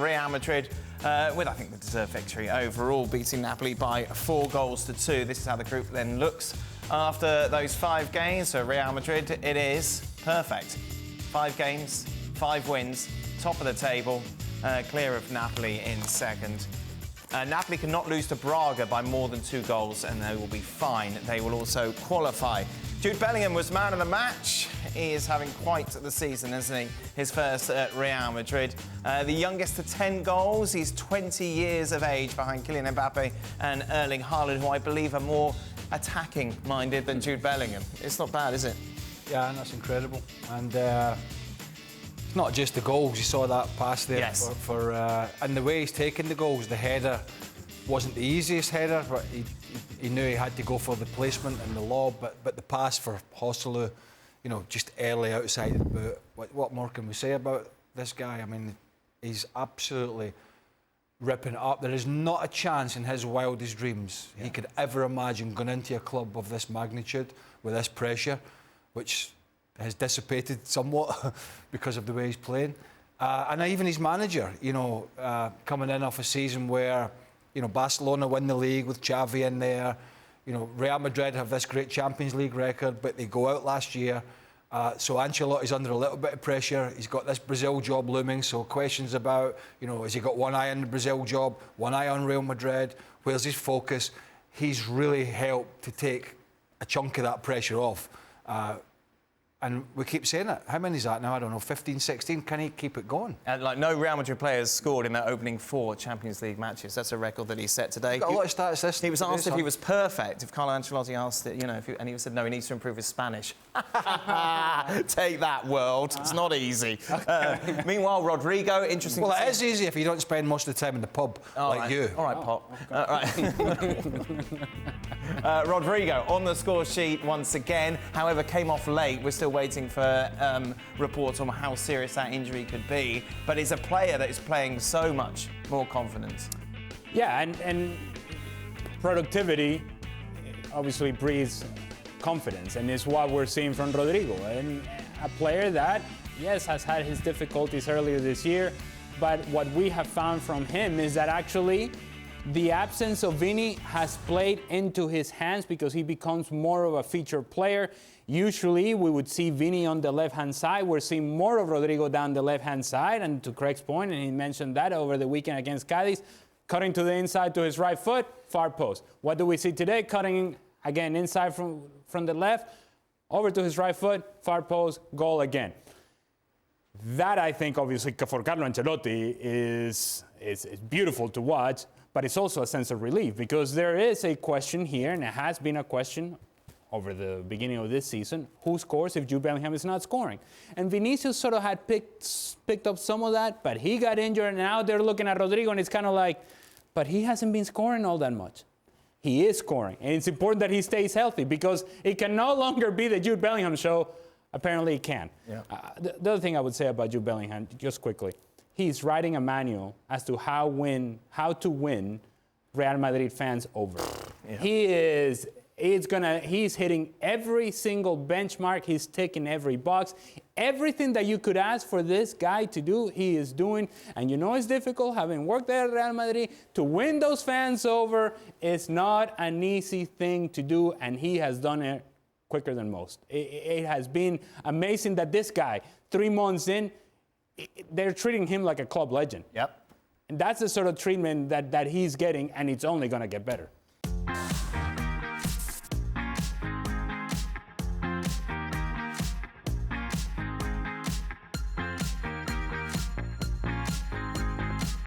Real Madrid with, I think, the deserved victory overall, beating Napoli by 4-2. This is how the group then looks after those 5 games. So Real Madrid, it is perfect. 5 games, 5 wins, top of the table, clear of Napoli in second. Napoli cannot lose to Braga by more than 2 goals and they will be fine. They will also qualify. Jude Bellingham was man of the match. He is having quite the season, isn't he? His first at Real Madrid. The youngest to 10 goals. He's 20 years of age behind Kylian Mbappe and Erling Haaland, who I believe are more attacking-minded than Jude Bellingham. It's not bad, is it? Yeah, and that's incredible. And it's not just the goals. You saw that pass there. Yes. And the way he's taken the goals, the header wasn't the easiest header, but he knew he had to go for the placement and the lob, but the pass for Joselu, you know, just early outside the boot. What more can we say about this guy? I mean, he's absolutely ripping it up. There is not a chance in his wildest dreams he could ever imagine going into a club of this magnitude with this pressure, which has dissipated somewhat because of the way he's playing. And even his manager, you know, coming in off a season where, you know, Barcelona win the league with Xavi in there. You know, Real Madrid have this great Champions League record, but they go out last year. So Ancelotti's under a little bit of pressure. He's got this Brazil job looming, so questions about, you know, has he got one eye on the Brazil job, one eye on Real Madrid? Where's his focus? He's really helped to take a chunk of that pressure off. And we keep saying it. How many is that now? I don't know, 15, 16? Can he keep it going? Like, no Real Madrid players scored in their opening 4 Champions League matches. That's a record that he set today. He's got a lot of stats. He was asked if he was perfect, if Carlo Ancelotti asked it, you know, and he said, no, he needs to improve his Spanish. Take that, world. It's not easy. Meanwhile, Rodrygo, interesting. Well, it is easy if you don't spend most of the time in the pub, like you. All right, Pop. Rodrygo on the score sheet once again, however, came off late. We're still waiting for reports on how serious that injury could be, but he's a player that is playing so much more confidence. Yeah, and productivity obviously breeds confidence, and it's what we're seeing from Rodrygo, and a player that, yes, has had his difficulties earlier this year, but what we have found from him is that actually the absence of Vini has played into his hands because he becomes more of a featured player. Usually we would see Vini on the left-hand side. We're seeing more of Rodrygo down the left-hand side, and to Craig's point, and he mentioned that over the weekend against Cadiz, cutting to the inside to his right foot, far post. What do we see today? Cutting again inside from the left, over to his right foot, far post, goal again. That, I think, obviously, for Carlo Ancelotti is beautiful to watch, but it's also a sense of relief because there is a question here, and it has been a question over the beginning of this season, who scores if Jude Bellingham is not scoring? And Vinicius sort of had picked up some of that, but he got injured, and now they're looking at Rodrygo, and it's kind of like, but he hasn't been scoring all that much. He is scoring, and it's important that he stays healthy because it can no longer be the Jude Bellingham show. Apparently it can. Yeah. The other thing I would say about Jude Bellingham, just quickly, he's writing a manual as to how to win Real Madrid fans over. Yeah. He's hitting every single benchmark. He's ticking every box. Everything that you could ask for this guy to do, he is doing. And you know it's difficult, having worked at Real Madrid, to win those fans over. It's not an easy thing to do, and he has done it quicker than most. It has been amazing that this guy, 3 months in, they're treating him like a club legend. Yep. And that's the sort of treatment that he's getting, and it's only going to get better.